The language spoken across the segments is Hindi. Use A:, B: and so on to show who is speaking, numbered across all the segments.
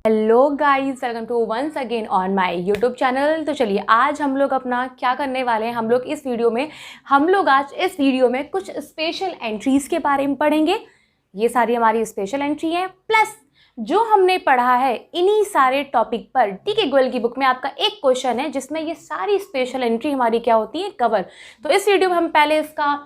A: Hello guys, welcome to once again on my YouTube channel. तो चलिए आज हम लोग अपना क्या करने वाले हैं। हम लोग आज इस वीडियो में कुछ स्पेशल एंट्रीज़ के बारे में पढ़ेंगे। ये सारी हमारी स्पेशल एंट्री हैं, प्लस जो हमने पढ़ा है इन्हीं सारे टॉपिक पर टीके गोयल की बुक में आपका एक क्वेश्चन है जिसमें ये सारी स्पेशल एंट्री हमारी क्या होती है, कवर। तो इस वीडियो में हम पहले इसका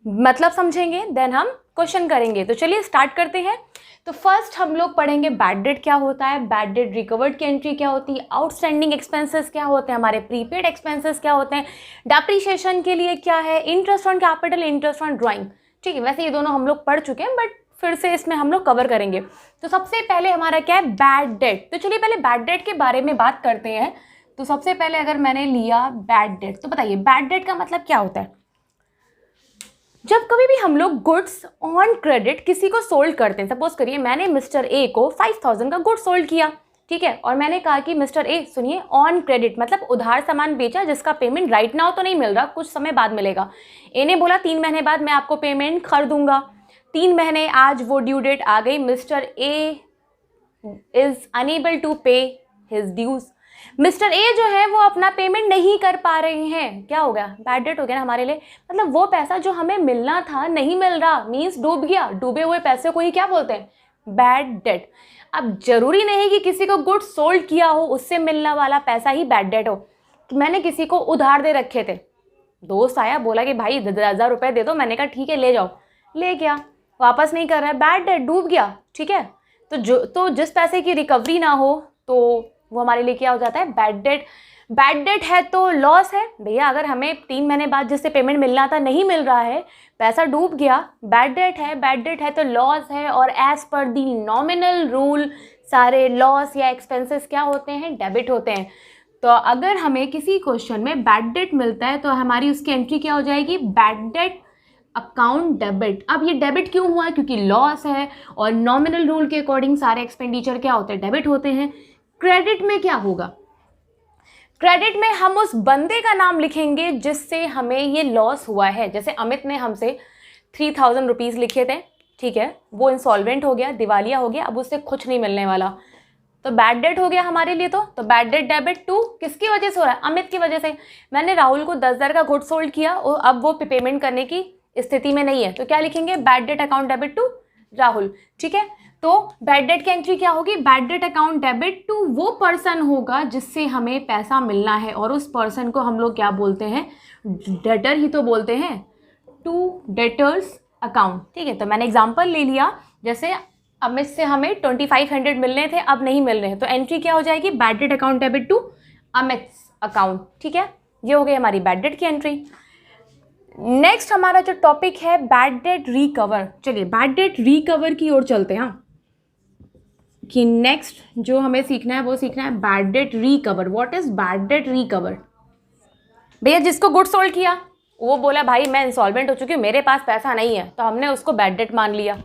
A: मतलब समझेंगे, देन हम क्वेश्चन करेंगे। तो चलिए स्टार्ट करते हैं। तो फर्स्ट हम लोग पढ़ेंगे बैड डेट क्या होता है, बैड डेट रिकवर्ड की एंट्री क्या होती है, आउटस्टैंडिंग एक्सपेंसेस क्या होते हैं, हमारे प्रीपेड एक्सपेंसेस क्या होते हैं, डेप्रिसिएशन के लिए क्या है, interest on capital, interest on drawing. ठीक है, वैसे ये दोनों हम लोग पढ़ चुके हैं बट फिर से इसमें हम लोग कवर करेंगे। तो सबसे पहले हमारा क्या है, बैड डेट। तो चलिए पहले बैड डेट के बारे में बात करते हैं। तो सबसे पहले अगर मैंने लिया बैड डेट, तो बताइए बैड डेट का मतलब क्या होता है। जब कभी भी हम लोग गुड्स ऑन क्रेडिट किसी को सोल्ड करते हैं, सपोज करिए मैंने मिस्टर ए को 5000 का गुड सोल्ड किया, ठीक है, और मैंने कहा कि मिस्टर ए सुनिए, ऑन क्रेडिट मतलब उधार सामान बेचा जिसका पेमेंट राइट नाउ तो नहीं मिल रहा, कुछ समय बाद मिलेगा। ए ने बोला 3 महीने बाद मैं आपको पेमेंट कर दूंगा। 3 महीने आज वो ड्यू डेट आ गई, Mister A is unable to pay his dues. Mister A जो है वो अपना पेमेंट नहीं कर पा रहे हैं, क्या हो गया, बैड डेट हो गया ना हमारे लिए। मतलब वो पैसा जो हमें मिलना था नहीं मिल रहा, मीन्स डूब गया। डूबे हुए पैसे को ही क्या बोलते हैं, बैड डेट। अब जरूरी नहीं कि किसी को गुड सोल्ड किया हो उससे मिलने वाला पैसा ही बैड डेट हो। तो मैंने किसी को उधार दे रखे थे, दोस्त आया बोला कि भाई 10,000 रुपये दे दो, मैंने कहा ठीक है ले जाओ, ले गया, वापस नहीं कर रहा है, बैड डेट, डूब गया। ठीक है, तो जिस पैसे की रिकवरी ना हो तो वो हमारे लिए क्या हो जाता है, बैड डेट। बैड डेट है तो लॉस है भैया। अगर हमें 3 महीने बाद जिससे पेमेंट मिलना था नहीं मिल रहा है, पैसा डूब गया, बैड डेट है। बैड डेट है तो लॉस है, और एज पर दी नॉमिनल रूल सारे लॉस या एक्सपेंसेस क्या होते हैं, डेबिट होते हैं। तो अगर हमें किसी क्वेश्चन में बैड डेट मिलता है तो हमारी उसकी एंट्री क्या हो जाएगी, बैड डेट अकाउंट डेबिट। अब ये डेबिट क्यों हुआ, क्योंकि लॉस है और नॉमिनल रूल के अकॉर्डिंग सारे एक्सपेंडिचर क्या होते हैं, डेबिट होते हैं। क्रेडिट में क्या होगा, क्रेडिट में हम उस बंदे का नाम लिखेंगे जिससे हमें ये लॉस हुआ है। जैसे अमित ने हमसे 3000 रुपीज़ लिखे थे, ठीक है, वो इंसॉल्वेंट हो गया, दिवालिया हो गया, अब उससे कुछ नहीं मिलने वाला, तो बैड डेट हो गया हमारे लिए। तो बैड डेट डेबिट टू किसकी वजह से हो रहा है, अमित की वजह से। मैंने राहुल को 10,000 का गुड सोल्ड किया और अब वो पेमेंट करने की स्थिति में नहीं है, तो क्या लिखेंगे, bad debt account debit to Rahul. ठीक है, तो बैड डेट की एंट्री क्या होगी, bad debt account debit to वो पर्सन होगा जिससे हमें पैसा मिलना है, और उस पर्सन को हम लोग क्या बोलते हैं, डेटर ही तो बोलते हैं, टू डेटर्स अकाउंट। ठीक है, तो मैंने एग्जांपल ले लिया, जैसे अमित से हमें 2500 मिलने थे, अब नहीं मिल रहे हैं, तो एंट्री क्या हो जाएगी, bad debt account debit to Amit account. ठीक है, ये हो गई हमारी बैड डेट की एंट्री। नेक्स्ट हमारा जो टॉपिक है बैड डेट रिकवर। चलिए बैड डेट रिकवर की ओर चलते हैं, हाँ, कि नेक्स्ट जो हमें सीखना है वो सीखना है bad debt recover. What is bad debt recover. भैया जिसको गुड सोल्ड किया वो बोला भाई मैं इंसॉल्वेंट हो चुकी हूँ, मेरे पास पैसा नहीं है, तो हमने उसको बैड डेट मान लिया।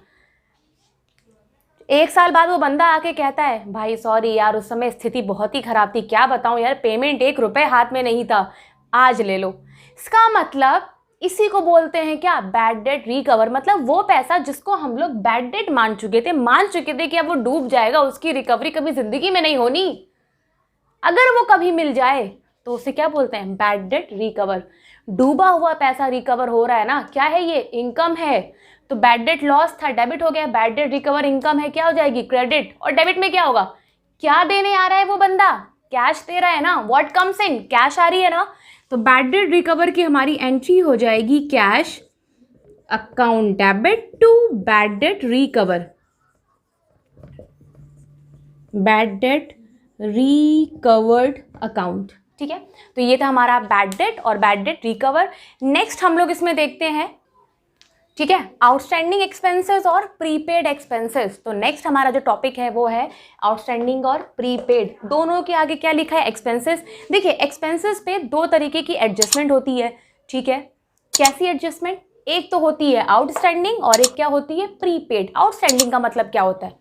A: 1 साल बाद वो बंदा आके कहता है भाई सॉरी यार उस समय स्थिति बहुत ही खराब थी, क्या बताऊँ यार, पेमेंट 1 रुपये हाथ में नहीं था, आज ले लो। इसका मतलब इसी को बोलते हैं क्या, बैड डेट रिकवर। मतलब वो पैसा जिसको हम लोग बैड डेट मान चुके थे कि अब वो डूब जाएगा, उसकी रिकवरी कभी जिंदगी में नहीं होनी, अगर वो कभी मिल जाए तो उसे क्या बोलते हैं, बैड डेट रिकवर। डूबा हुआ पैसा रिकवर हो रहा है ना, क्या है ये, इनकम है। तो बैड डेट लॉस था, डेबिट हो गया, बैड डेट रिकवर इनकम है, क्या हो जाएगी, क्रेडिट। और डेबिट में क्या होगा, क्या देने आ रहा है वो बंदा, कैश दे रहा है ना, व्हाट कम्स इन, कैश आ रही है ना। तो बैड डेट रिकवर की हमारी एंट्री हो जाएगी cash account debit to bad debt recover, bad debt recovered account. ठीक है, तो ये था हमारा बैड डेट और बैड डेट रिकवर। नेक्स्ट हम लोग इसमें देखते हैं, ठीक है, आउटस्टैंडिंग एक्सपेंसेस और प्रीपेड एक्सपेंसेस। तो नेक्स्ट हमारा जो टॉपिक है वो है आउटस्टैंडिंग और प्रीपेड। दोनों के आगे क्या लिखा है, एक्सपेंसेस। देखिए एक्सपेंसेस पे 2 तरीके की एडजस्टमेंट होती है, ठीक है, कैसी एडजस्टमेंट, एक तो होती है आउटस्टैंडिंग और एक क्या होती है, प्रीपेड। आउटस्टैंडिंग का मतलब क्या होता है,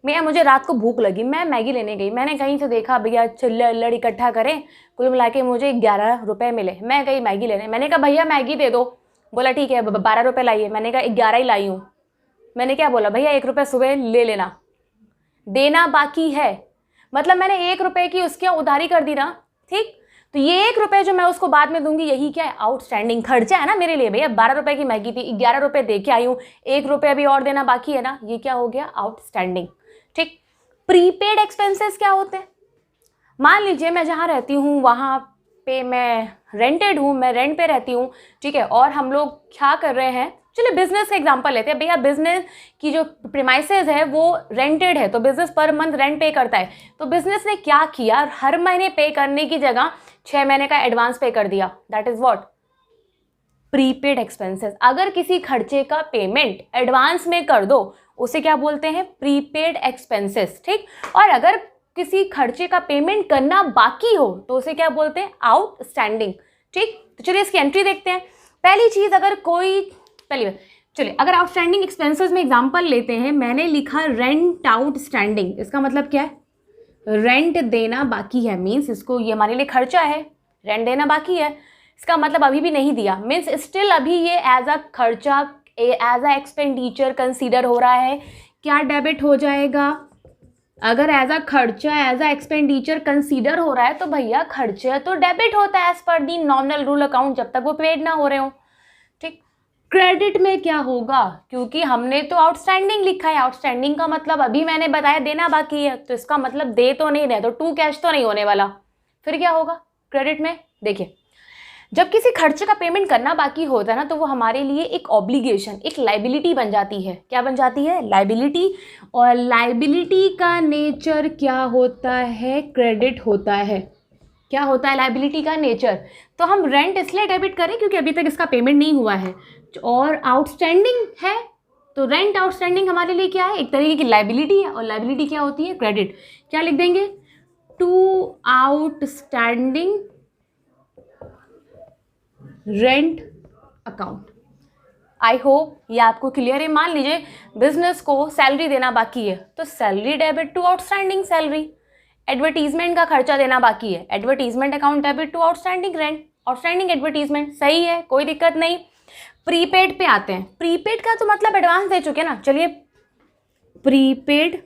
A: भैया मुझे रात को भूख लगी, मैं मैगी लेने गई, मैंने कहीं से देखा भैया चिल्लड़ इकट्ठा करें, कुल मिला के मुझे 11 रुपये मिले, मैं गई मैगी लेने, मैंने कहा भैया मैगी दे दो, बोला ठीक है 12 रुपये लाइए, मैंने कहा 11 ही लाई हूँ। मैंने क्या बोला, भैया 1 रुपये सुबह ले लेना, देना बाकी है, मतलब मैंने 1 रुपये की उसके उधारी कर दी ना, ठीक, तो ये 1 रुपये जो मैं उसको बाद में दूंगी, यही क्या है, आउटस्टैंडिंग खर्चा है ना मेरे लिए। भैया 12 रुपये की मैगी थी, 11 रुपये दे के आई हूँ, 1 रुपये अभी और देना बाकी है ना, ये क्या हो गया, आउटस्टैंडिंग। ठीक, प्रीपेड एक्सपेंसेस क्या होते हैं? मान लीजिए मैं जहाँ रहती हूँ वहाँ पे मैं रेंटेड हूँ, मैं रेंट पे रहती हूँ, ठीक है, और हम लोग क्या कर रहे हैं, चलिए बिजनेस का एग्जांपल लेते हैं। भैया बिजनेस की जो प्रीमाइसेस है वो रेंटेड है, तो बिजनेस पर मंथ रेंट पे करता है। तो बिजनेस ने क्या किया, हर महीने पे करने की जगह 6 महीने का एडवांस पे कर दिया, that is what, prepaid expenses. अगर किसी खर्चे का पेमेंट एडवांस में कर दो उसे क्या बोलते हैं, प्रीपेड एक्सपेंसेस। ठीक, और अगर किसी खर्चे का पेमेंट करना बाकी हो तो उसे क्या बोलते हैं, आउटस्टैंडिंग। ठीक, तो चलिए इसकी एंट्री देखते हैं। पहली चीज, अगर कोई चलिए अगर आउटस्टैंडिंग एक्सपेंसेस में एग्जांपल लेते हैं, मैंने लिखा रेंट आउटस्टैंडिंग। इसका मतलब क्या है, रेंट देना बाकी है, मीन्स इसको, ये हमारे लिए खर्चा है, रेंट देना बाकी है, इसका मतलब अभी भी नहीं दिया, मीन्स स्टिल अभी ये एज अ खर्चा, एज अ एक्सपेंडिचर कंसीडर हो रहा है। क्या डेबिट हो जाएगा, अगर एज अ खर्चा, एज अ एक्सपेंडिचर कंसीडर हो रहा है तो भैया खर्चा तो डेबिट होता है एज पर दी नॉमिनल रूल अकाउंट, जब तक वो पेड ना हो रहे हो। ठीक, क्रेडिट में क्या होगा, क्योंकि हमने तो आउटस्टैंडिंग लिखा है, आउटस्टैंडिंग का मतलब अभी मैंने बताया देना बाकी है, तो इसका मतलब दे तो नहीं रहे, तो टू कैश तो नहीं होने वाला, फिर क्या होगा क्रेडिट में। देखिए जब किसी खर्चे का पेमेंट करना बाकी होता है ना, तो वो हमारे लिए एक ऑब्लिगेशन, एक लाइबिलिटी बन जाती है। क्या बन जाती है, लाइबिलिटी। और लाइबिलिटी का नेचर क्या होता है, क्रेडिट होता है। क्या होता है लाइबिलिटी का नेचर, तो हम रेंट इसलिए डेबिट करें क्योंकि अभी तक इसका पेमेंट नहीं हुआ है, और आउटस्टैंडिंग है, तो रेंट आउटस्टैंडिंग हमारे लिए क्या है, एक तरीके की लाइबिलिटी है, और लाइबिलिटी क्या होती है, क्रेडिट। क्या लिख देंगे, to outstanding rent account. I hope ये आपको क्लियर है। मान लीजिए बिजनेस को सैलरी देना बाकी है, तो salary debit to outstanding salary. Advertisement का खर्चा देना बाकी है, advertisement account debit to outstanding rent, outstanding advertisement. सही है, कोई दिक्कत नहीं। प्रीपेड पे आते हैं। प्रीपेड का तो मतलब एडवांस दे चुके ना, चलिए प्रीपेड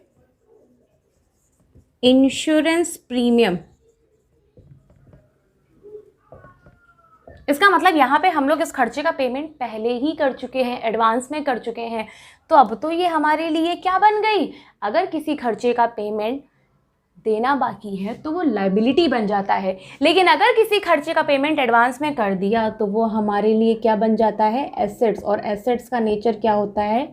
A: इंश्योरेंस प्रीमियम, इसका मतलब यहाँ पे हम लोग इस खर्चे का पेमेंट पहले ही कर चुके हैं, एडवांस में कर चुके हैं, तो अब तो ये हमारे लिए क्या बन गई, अगर किसी खर्चे का पेमेंट देना बाकी है तो वो लाइबिलिटी बन जाता है, लेकिन अगर किसी खर्चे का पेमेंट एडवांस में कर दिया तो वो हमारे लिए क्या बन जाता है, एसेट्स। और एसेट्स का नेचर क्या होता है,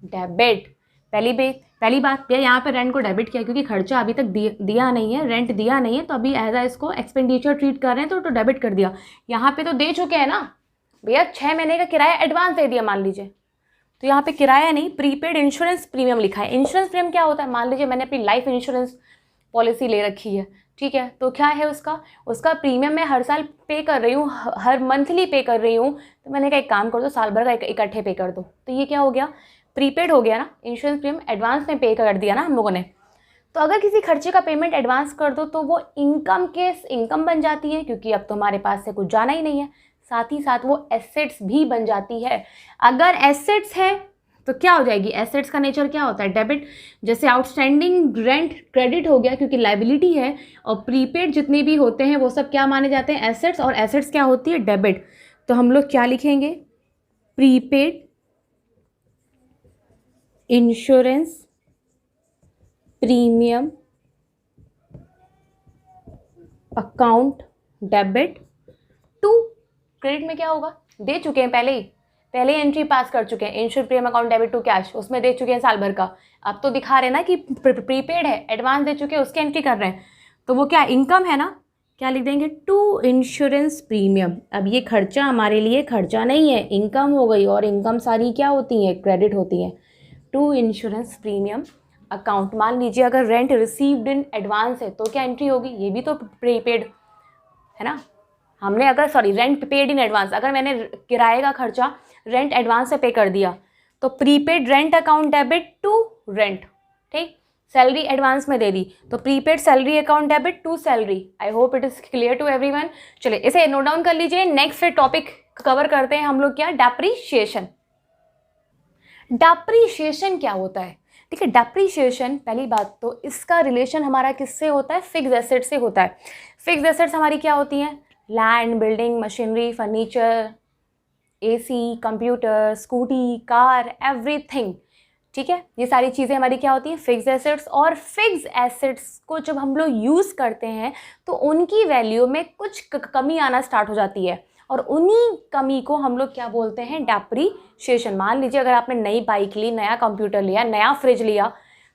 A: डेबिट। पहली बात भैया यहाँ पे रेंट को डेबिट किया क्योंकि खर्चा अभी तक दिया नहीं है, रेंट दिया नहीं है, तो अभी एज आ इसको एक्सपेंडिचर ट्रीट कर रहे हैं, तो डेबिट कर दिया। यहाँ पे तो दे चुके हैं ना भैया, 6 महीने का किराया एडवांस दे दिया मान लीजिए, तो यहाँ पे किराया नहीं, प्रीपेड इंश्योरेंस प्रीमियम लिखा है। इंश्योरेंस प्रीमियम क्या होता है, मान लीजिए मैंने अपनी लाइफ इंश्योरेंस पॉलिसी ले रखी है, ठीक है, तो क्या है उसका प्रीमियम मैं हर साल पे कर रही हूँ, हर मंथली पे कर रही हूँ, तो मैंने कहा एक काम कर दो, साल भर का इकट्ठे पे कर दो, तो ये क्या हो गया, प्रीपेड हो गया ना, इंश्योरेंस प्रीमियम एडवांस में पे कर दिया ना हम लोगों ने। तो अगर किसी खर्चे का पेमेंट एडवांस कर दो तो वो इनकम बन जाती है, क्योंकि अब तो हमारे पास से कुछ जाना ही नहीं है, साथ ही साथ वो एसेट्स भी बन जाती है। अगर एसेट्स है तो क्या हो जाएगी, एसेट्स का नेचर क्या होता है, डेबिट। जैसे आउटस्टैंडिंग रेंट क्रेडिट हो गया क्योंकि लाइबिलिटी है, और प्रीपेड जितने भी होते हैं वो सब क्या माने जाते हैं, एसेट्स, और एसेट्स क्या होती है, डेबिट। तो हम लोग क्या लिखेंगे, prepaid insurance premium account debit to credit में क्या होगा, दे चुके हैं पहले एंट्री पास कर चुके हैं, insurance premium account debit to cash, उसमें दे चुके हैं साल भर का। अब तो दिखा रहे हैं ना कि प्रीपेड है, एडवांस दे चुके हैं, उसकी एंट्री कर रहे हैं, तो वो क्या इनकम है ना, क्या लिख देंगे, टू इंश्योरेंस प्रीमियम। अब ये खर्चा हमारे लिए खर्चा नहीं है, इनकम हो गई, और इनकम सारी क्या होती है, क्रेडिट होती है। To insurance premium account. मान लीजिए अगर रेंट रिसीव्ड इन एडवांस है तो क्या एंट्री होगी, ये भी तो प्रीपेड है ना, हमने अगर रेंट पेड इन एडवांस, अगर मैंने किराए का खर्चा रेंट एडवांस से पे कर दिया तो prepaid rent account debit to rent. ठीक, सैलरी एडवांस में दे दी तो prepaid salary account debit to salary. I hope it is clear to everyone. चलिए इसे नोट डाउन कर लीजिए। नेक्स्ट टॉपिक कवर करते हैं हम लोग, क्या, डेप्रीशिएशन। डेप्रीशिएशन क्या होता है, ठीक है। डेप्रीशिएशन, पहली बात तो इसका रिलेशन हमारा किससे होता है? फिक्स एसेट से होता है। फिक्स एसेट्स हमारी क्या होती हैं? Land, building, machinery, furniture, AC, computer, scooty, car, everything. ठीक है, ये सारी चीज़ें हमारी क्या होती हैं? Fix assets. और फिक्स एसेट्स को जब हम लोग यूज़ करते हैं तो उनकी वैल्यू में कुछ कमी आना स्टार्ट हो जाती है, और उन्हीं कमी को हम लोग क्या बोलते हैं? डेप्रीशिएशन। मान लीजिए अगर आपने नई बाइक ली, नया कंप्यूटर लिया, नया फ्रिज लिया,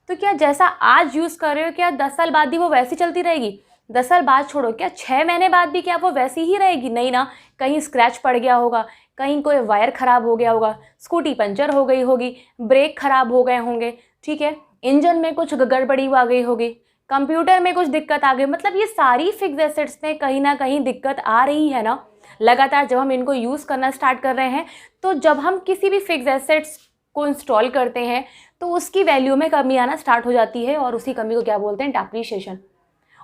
A: तो क्या जैसा आज यूज़ कर रहे हो क्या 10 साल बाद भी वो वैसी चलती रहेगी? 10 साल बाद छोड़ो, क्या 6 महीने बाद भी क्या वो वैसी ही रहेगी? नहीं ना, कहीं स्क्रैच पड़ गया होगा, कहीं कोई वायर ख़राब हो गया होगा, स्कूटी पंचर हो गई होगी, ब्रेक ख़राब हो गए होंगे, ठीक है, इंजन में कुछ गड़बड़ी आ गई होगी, कंप्यूटर में कुछ दिक्कत आ गई। मतलब ये सारी फिक्स एसेट्स में कहीं ना कहीं दिक्कत आ रही है ना लगातार, जब हम इनको यूज़ करना स्टार्ट कर रहे हैं। तो जब हम किसी भी फिक्स एसेट्स को इंस्टॉल करते हैं तो उसकी वैल्यू में कमी आना स्टार्ट हो जाती है, और उसी कमी को क्या बोलते हैं? डेप्रीशिएशन।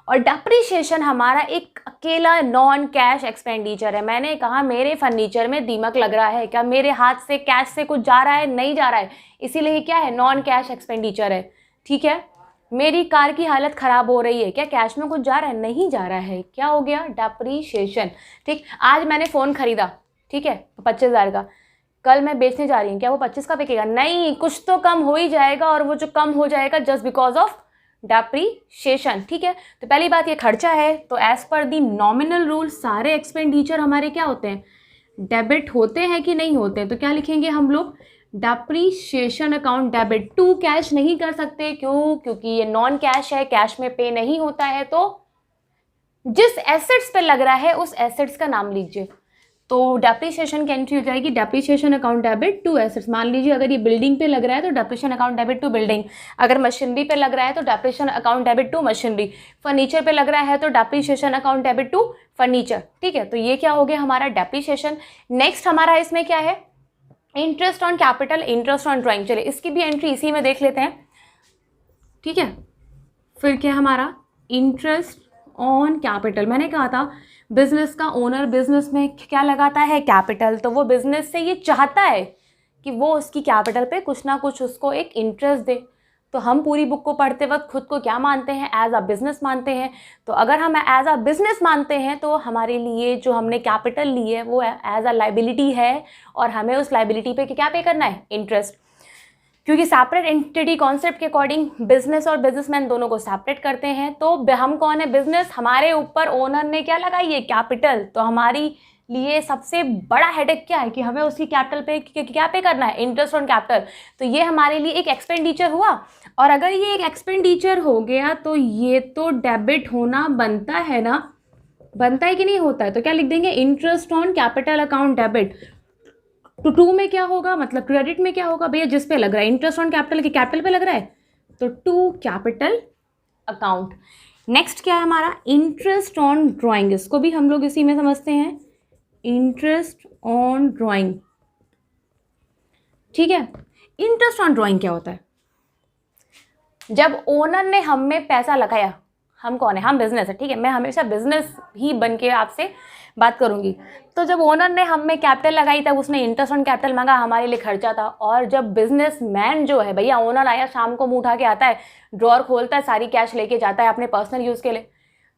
A: और डेप्रीशिएशन हमारा एक अकेला नॉन कैश एक्सपेंडिचर है। मैंने कहा मेरे फर्नीचर में दीमक लग रहा है, क्या मेरे हाथ से कैश से कुछ जा रहा है? नहीं जा रहा है, इसीलिए क्या है? नॉन कैश एक्सपेंडिचर है। ठीक है, मेरी कार की हालत ख़राब हो रही है, क्या कैश में कुछ जा रहा है? नहीं जा रहा है, क्या हो गया? डेप्रीशिएशन। ठीक, आज मैंने फ़ोन ख़रीदा, ठीक है, 25,000 का, कल मैं बेचने जा रही हूँ, क्या वो 25 का बिकेगा? नहीं, कुछ तो कम हो ही जाएगा, और वो जो कम हो जाएगा जस्ट बिकॉज ऑफ डेप्रीशिएशन। ठीक है, तो पहली बात ये खर्चा है, तो एज पर दी नॉमिनल रूल सारे एक्सपेंडिचर हमारे क्या होते हैं? डेबिट होते हैं कि नहीं होते हैं? तो क्या लिखेंगे हम लोग? Depreciation account debit to cash नहीं कर सकते, क्यों? क्योंकि ये नॉन कैश है, कैश में पे नहीं होता है। तो जिस एसेट्स पे लग रहा है उस एसेट्स का नाम लीजिए, तो डेप्रीशिएशन की एंट्री हो जाएगी depreciation account debit to assets. मान लीजिए अगर ये बिल्डिंग पे लग रहा है तो depreciation account debit to building, अगर मशीनरी पे लग रहा है तो depreciation account debit to machinery, furniture पे लग रहा है तो depreciation account debit to furniture. ठीक है, तो ये क्या हो गया हमारा? डेप्रीशिएशन। नेक्स्ट हमारा इसमें क्या है? Interest on capital, interest on drawing. चलिए इसकी भी एंट्री इसी में देख लेते हैं। ठीक है, फिर क्या हमारा? Interest on capital. मैंने कहा था बिजनेस का ओनर बिजनेस में क्या लगाता है? कैपिटल। तो वो बिजनेस से ये चाहता है कि वो उसकी कैपिटल पे कुछ ना कुछ उसको एक इंटरेस्ट दे। तो हम पूरी बुक को पढ़ते वक्त खुद को क्या मानते हैं? एज अ बिजनेस मानते हैं। तो अगर हम एज अ बिजनेस मानते हैं तो हमारे लिए जो हमने कैपिटल ली है वो एज अ लाइबिलिटी है, और हमें उस लाइबिलिटी पे क्या पे करना है? इंटरेस्ट। क्योंकि सेपरेट एंटिटी कॉन्सेप्ट के अकॉर्डिंग बिजनेस और बिजनेसमैन दोनों को सेपरेट करते हैं। तो हम कौन है? बिजनेस। हमारे ऊपर ओनर ने क्या लगाई है? कैपिटल। तो हमारी लिए सबसे बड़ा हेडेक क्या है कि हमें उसकी कैपिटल पे क्या पे करना है? Interest on capital. तो ये हमारे लिए एक एक्सपेंडिचर हुआ, और अगर ये एक एक्सपेंडिचर हो गया तो ये तो डेबिट होना बनता है ना, बनता है कि नहीं होता है? तो क्या लिख देंगे? Interest on capital account debit. तो टू में क्या होगा? मतलब क्रेडिट में क्या होगा भैया? जिस पे लग रहा है इंटरेस्ट ऑन कैपिटल के कैपिटल पे लग रहा है, तो टू कैपिटल अकाउंट। नेक्स्ट क्या है हमारा? Interest on drawing. इसको भी हम लोग इसी में समझते हैं, इंटरेस्ट ऑन ड्राइंग। ठीक है, इंटरेस्ट ऑन ड्राइंग क्या होता है? जब ओनर ने हम में पैसा लगाया, हम कौन है? हम बिजनेस है। ठीक है, मैं हमेशा बिजनेस ही बन के आपसे बात करूंगी। तो जब ओनर ने हम में कैपिटल लगाई तब उसने इंटरेस्ट ऑन कैपिटल मांगा, हमारे लिए खर्चा था। और जब बिजनेसमैन जो है भैया, ओनर आया शाम को मुंह उठा के आता है, ड्रॉर खोलता है, सारी कैश लेके जाता है अपने पर्सनल यूज़ के लिए,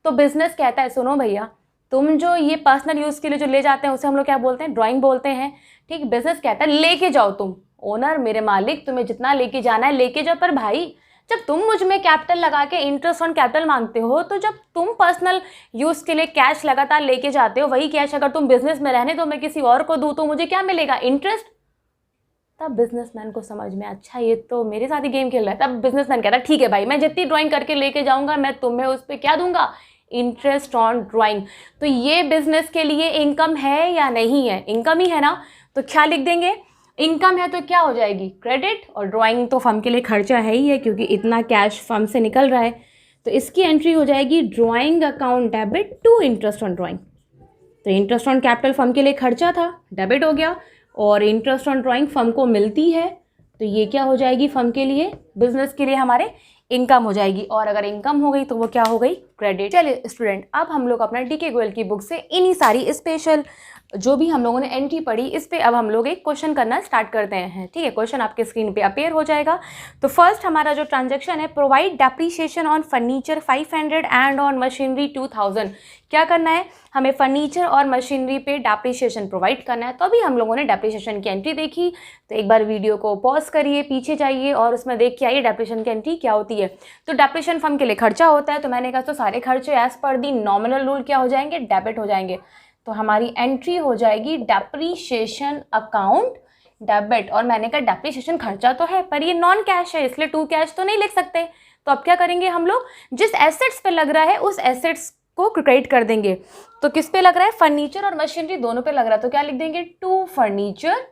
A: तो बिजनेस कहता है सुनो भैया, तुम जो ये पर्सनल यूज़ के लिए जो ले जाते हैं उसे हम लोग क्या बोलते हैं? ड्राइंग बोलते हैं। ठीक, बिजनेस कहता है लेके जाओ तुम, ओनर मेरे मालिक तुम्हें जितना लेके जाना है लेके जाओ। पर भाई जब तुम मुझ में कैपिटल लगा के इंटरेस्ट ऑन कैपिटल मांगते हो, तो जब तुम पर्सनल यूज़ के लिए कैश लगातार लेके जाते हो, वही कैश अगर तुम बिजनेस में रहने दो, मैं किसी और को दूँ, तो मुझे क्या मिलेगा? इंटरेस्ट। तब बिजनेसमैन को समझ में, अच्छा ये तो मेरे साथ ही गेम खेल रहा है। तब बिजनेसमैन कहता है ठीक है भाई, मैं जितनी ड्राइंग करके लेके जाऊंगा मैं तुम्हें उस पर क्या दूंगा? Interest on drawing. तो ये बिजनेस के लिए इनकम है या नहीं है? इनकम ही है ना, तो क्या लिख देंगे? इनकम है तो क्या हो जाएगी? क्रेडिट। और ड्राइंग तो फर्म के लिए खर्चा है ही है, क्योंकि इतना कैश फर्म से निकल रहा है, तो इसकी एंट्री हो जाएगी drawing account debit to interest on drawing. तो इंटरेस्ट ऑन कैपिटल फर्म के लिए खर्चा था, डेबिट हो गया, और इंटरेस्ट ऑन ड्राइंग फर्म को मिलती है, तो ये क्या हो जाएगी? फर्म के लिए, बिजनेस के लिए हमारे इनकम हो जाएगी। और अगर इनकम हो गई तो वो क्या हो गई? क्रेडिट। चलिए स्टूडेंट, अब हम लोग अपना DK गोयल की बुक से इन्हीं सारी स्पेशल जो भी हम लोगों ने एंट्री पढ़ी, इस पे अब हम लोग एक क्वेश्चन करना स्टार्ट करते हैं। ठीक है, क्वेश्चन आपके स्क्रीन पे अपेयर हो जाएगा। तो फर्स्ट हमारा जो ट्रांजैक्शन है, provide depreciation on furniture 500 and on machinery 2000। क्या करना है, हमें फर्नीचर और मशीनरी पे डेप्रिसिएशन प्रोवाइड करना है। तो अभी हम लोगों ने डेप्रिसिएशन की एंट्री देखी, तो एक बार वीडियो को पॉज करिए, पीछे जाइए और उसमें देख के आइए डेप्रिसिएशन की एंट्री क्या होती है। तो डेप्रिसिएशन फर्म के लिए खर्चा होता है, तो मैंने कहा तो सारे खर्चे एज पर दी नॉमिनल रूल क्या हो जाएंगे, डेबिट हो जाएंगे। तो हमारी एंट्री हो जाएगी डेप्रीशिएशन अकाउंट डेबिट। और मैंने कहा डेप्रीशिएशन खर्चा तो है पर ये नॉन कैश है, इसलिए टू कैश तो नहीं लिख सकते। तो अब क्या करेंगे हम लोग, जिस एसेट्स पे लग रहा है उस एसेट्स को क्रेडिट कर देंगे। तो किस पे लग रहा है, फर्नीचर और मशीनरी दोनों पे लग रहा है, तो क्या लिख देंगे, टू फर्नीचर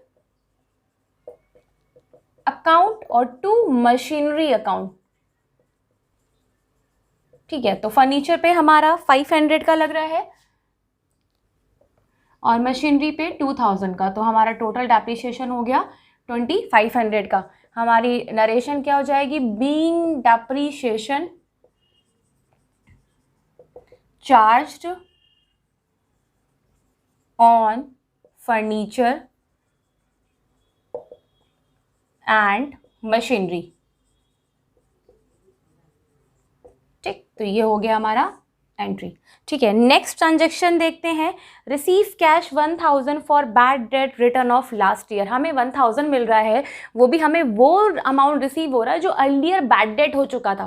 A: अकाउंट और टू मशीनरी अकाउंट। ठीक है, तो फर्नीचर पे हमारा 500 का लग रहा है और मशीनरी पे 2000 का, तो हमारा टोटल डेप्रिसिएशन हो गया 2500 का। हमारी नरेशन क्या हो जाएगी, being depreciation charged on furniture and machinery. ठीक, तो ये हो गया हमारा एंट्री। ठीक है, नेक्स्ट ट्रांजैक्शन देखते हैं, receive cash 1000 for bad debt return of last year. हमें 1000 मिल रहा है, वो भी हमें वो अमाउंट रिसीव हो रहा है जो अर्लियर बैड डेट हो चुका था।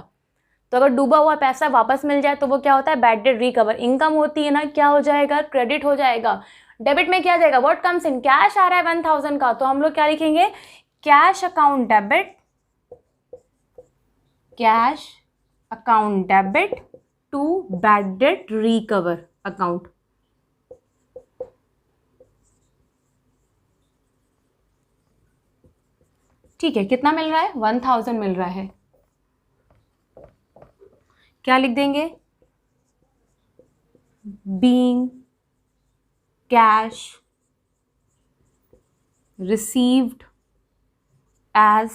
A: तो अगर डूबा हुआ पैसा वापस मिल जाए तो वो क्या होता है, बैड डेट रिकवर। इनकम होती है ना, क्या हो जाएगा, क्रेडिट हो जाएगा। डेबिट में क्या जाएगा, व्हाट कम्स इन, कैश आ रहा है 1000 का, तो हम लोग क्या लिखेंगे, cash account debit, cash account debit to bad debt recover account. ठीक है, कितना मिल रहा है, 1000 मिल रहा है, क्या लिख देंगे, being cash received as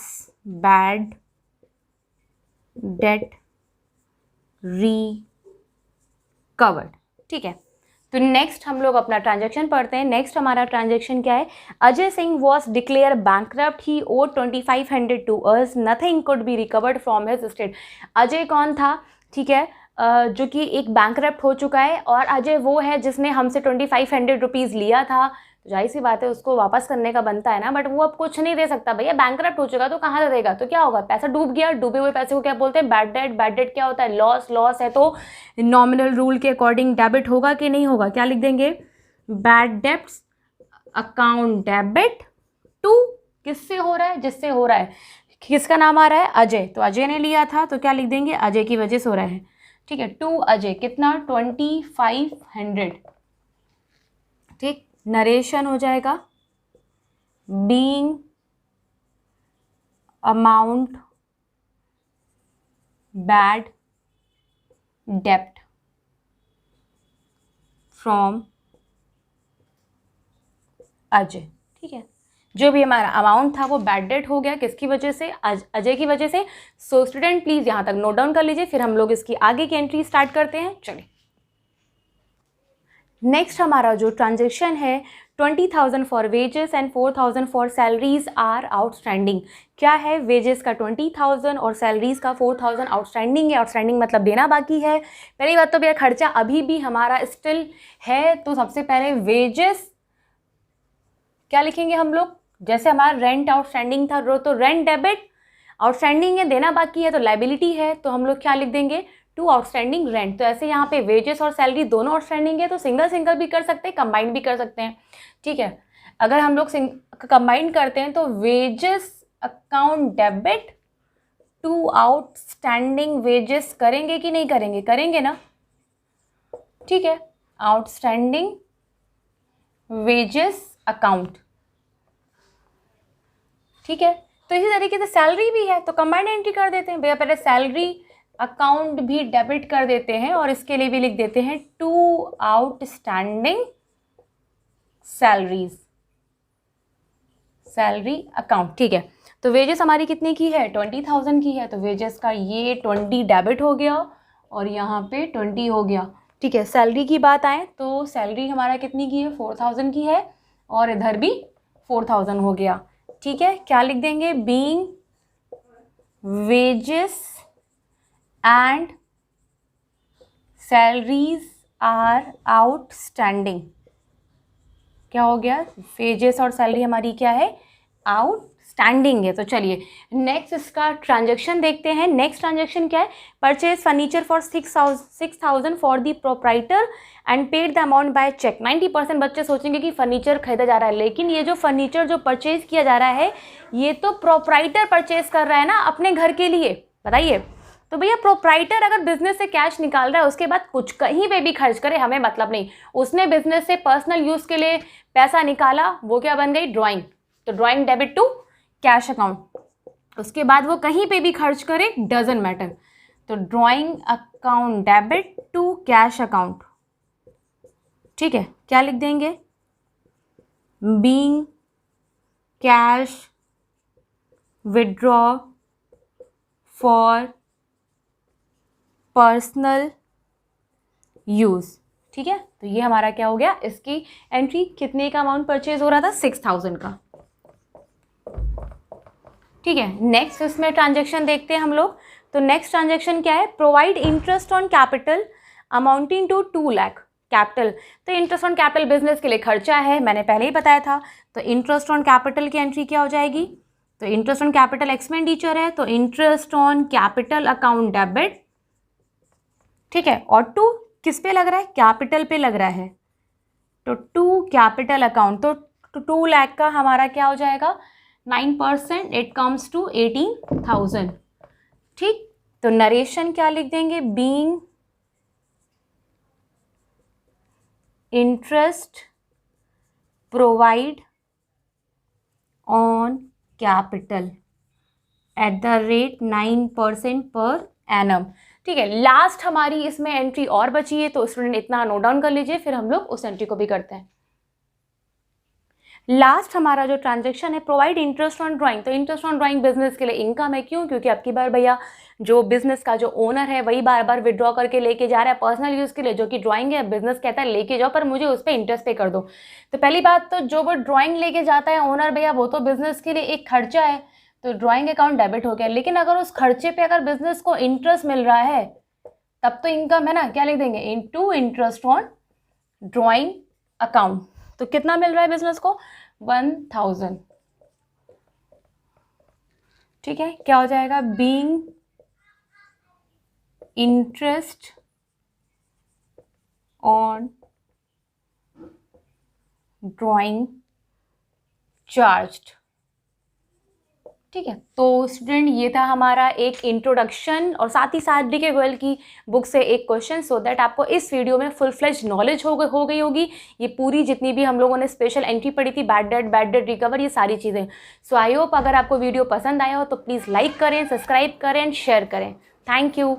A: bad debt recovered. ठीक है, तो नेक्स्ट हम लोग अपना ट्रांजैक्शन पढ़ते हैं। नेक्स्ट हमारा ट्रांजैक्शन क्या है, Ajay Singh was declared bankrupt, he owed 2500 to us, nothing could be recovered from his state. Ajay कौन था, ठीक है, जो कि एक बैंकक्रप्ट हो चुका है, और अजय वो है जिसने हमसे 2500 रुपीज़ लिया था। तो जाहिर सी बात है उसको वापस करने का बनता है ना, बट वो अब कुछ नहीं दे सकता भैया, बैंकक्रप्ट हो चुका तो कहाँ से देगा। तो क्या होगा, पैसा डूब गया, डूबे हुए पैसे को क्या बोलते हैं, बैड डेट। बैड डेट क्या होता है, लॉस। लॉस है तो नॉमिनल रूल के अकॉर्डिंग डेबिट होगा कि नहीं होगा, क्या लिख देंगे, bad debts account debit to, किससे हो रहा है, जिससे हो रहा है। किसका नाम आ रहा है, अजय, तो अजय ने लिया था, तो क्या लिख देंगे, अजय की वजह से हो रहा है। ठीक है, टू अजय, कितना, 2500। ठीक, नरेशन हो जाएगा, बीइंग अमाउंट बैड डेप्ट फ्रॉम अजय। ठीक है, जो भी हमारा अमाउंट था वो बैड डेट हो गया, किसकी वजह से, अजय की वजह से। सो स्टूडेंट प्लीज यहाँ तक नोट डाउन कर लीजिए, फिर हम लोग इसकी आगे की एंट्री स्टार्ट करते हैं। चलिए, नेक्स्ट हमारा जो ट्रांजैक्शन है, 20,000 for wages and 4,000 for salaries are outstanding. क्या है, वेजेस का 20,000 और सैलरीज का 4,000 आउटस्टैंडिंग है। आउटस्टैंडिंग मतलब देना बाकी है। पहली बात तो भैया खर्चा अभी भी हमारा स्टिल है, तो सबसे पहले वेजेस क्या लिखेंगे हम लोग, जैसे हमारा रेंट आउटस्टैंडिंग था, तो रेंट डेबिट, आउटस्टैंडिंग है, देना बाकी है तो लायबिलिटी है, तो हम लोग क्या लिख देंगे, टू आउटस्टैंडिंग रेंट। तो ऐसे यहाँ पे वेजेस और सैलरी दोनों आउटस्टैंडिंग है, तो सिंगल सिंगल भी कर सकते हैं, कंबाइंड भी कर सकते हैं। ठीक है, अगर हम लोग कंबाइंड करते हैं तो wages account debit to outstanding wages करेंगे कि नहीं करेंगे, करेंगे ना। ठीक है, आउटस्टैंडिंग वेजेस अकाउंट। ठीक है, तो इसी तरीके से सैलरी भी है, तो कंबाइंड एंट्री कर देते हैं भैया, पहले सैलरी अकाउंट भी डेबिट कर देते हैं और इसके लिए भी लिख देते हैं to outstanding salaries, salary account. ठीक है, तो वेजेस हमारी कितने की है, 20,000 की है, तो वेजेस का ये 20 डेबिट हो गया और यहाँ पे 20 हो गया। ठीक है, सैलरी की बात आए तो सैलरी हमारा कितनी की है, 4000 की है, और इधर भी 4000 हो गया। ठीक है, क्या लिख देंगे, being wages and salaries are outstanding. क्या हो गया, वेजेस और सैलरी हमारी क्या है, आउटस्टैंडिंग है। तो चलिए नेक्स्ट इसका ट्रांजैक्शन देखते हैं। नेक्स्ट ट्रांजैक्शन क्या है, purchase furniture for 6000 for the proprietor and paid the amount by cheque. 90% बच्चे सोचेंगे कि फर्नीचर खरीदा जा रहा है, लेकिन ये जो फर्नीचर जो परचेज किया जा रहा है ये तो प्रोप्राइटर परचेज कर रहा है ना अपने घर के लिए, बताइए। तो भैया प्रोप्राइटर अगर बिजनेस से कैश निकाल रहा है उसके बाद कुछ कहीं पे भी खर्च करे हमें मतलब नहीं, उसने बिजनेस से पर्सनल यूज के लिए पैसा निकाला, वो क्या बन गई, ड्राइंग। तो drawing debit to cash account. उसके बाद वो कहीं पे भी खर्च करे डजंट मैटर, तो drawing account debit to cash account. ठीक है, क्या लिख देंगे, being cash withdraw for personal use. ठीक है, तो ये हमारा क्या हो गया, इसकी एंट्री कितने का अमाउंट परचेज हो रहा था, 6000 का। ठीक है, नेक्स्ट इसमें ट्रांजैक्शन देखते हैं हम लोग। तो नेक्स्ट ट्रांजैक्शन क्या है, provide interest on capital amounting to 2 lakh. Capital, तो इंटरेस्ट ऑन कैपिटल बिजनेस के लिए खर्चा है, मैंने पहले ही बताया था। तो इंटरेस्ट ऑन कैपिटल की एंट्री क्या हो जाएगी, तो इंटरेस्ट ऑन कैपिटल एक्सपेंडिचर है, तो interest on capital account debit. ठीक है, और टू किस पे लग रहा है, कैपिटल पे लग रहा है, तो टू कैपिटल अकाउंट। तो 2 लाख का हमारा क्या हो जाएगा, 9%, इट कम्स टू 18,000। ठीक, तो नरेशन क्या लिख देंगे, being interest provide on capital at the rate 9% per annum. ठीक है, लास्ट हमारी इसमें एंट्री और बची है, तो स्टूडेंट इतना नोट डाउन कर लीजिए, फिर हम लोग उस एंट्री को भी करते हैं। लास्ट हमारा जो ट्रांजैक्शन है, प्रोवाइड इंटरेस्ट ऑन ड्राइंग। तो इंटरेस्ट ऑन ड्राइंग बिजनेस के लिए इनकम है, क्यों, क्योंकि अब की बार भैया जो बिजनेस का जो ओनर है वही बार बार विड्रॉ करके लेके जा रहा है पर्सनल यूज के लिए, जो कि ड्राइंग है। बिजनेस कहता है लेके जाओ पर मुझे उस पर इंटरेस्ट पे कर दो। तो पहली बात तो जो वो ड्राइंग लेके जाता है ओनर भैया, वो तो बिजनेस के लिए एक खर्चा है, तो ड्राइंग अकाउंट डेबिट हो गया। लेकिन अगर उस खर्चे पे अगर बिजनेस को इंटरेस्ट मिल रहा है तब तो इनकम है ना, क्या लिख देंगे, into interest on drawing account. तो कितना मिल रहा है बिजनेस को, 1000। ठीक है, क्या हो जाएगा, being interest on drawing charged. ठीक है, तो स्टूडेंट ये था हमारा एक इंट्रोडक्शन और साथ ही साथ DK गोयल की बुक से एक क्वेश्चन, सो दैट आपको इस वीडियो में फुल फ्लेज नॉलेज हो गई होगी। ये पूरी जितनी भी हम लोगों ने स्पेशल एंट्री पढ़ी थी, बैड डेट रिकवर, ये सारी चीज़ें। सो आई होप अगर आपको वीडियो पसंद आया हो तो प्लीज़ लाइक करें, सब्सक्राइब करें एंड शेयर करें। Thank you.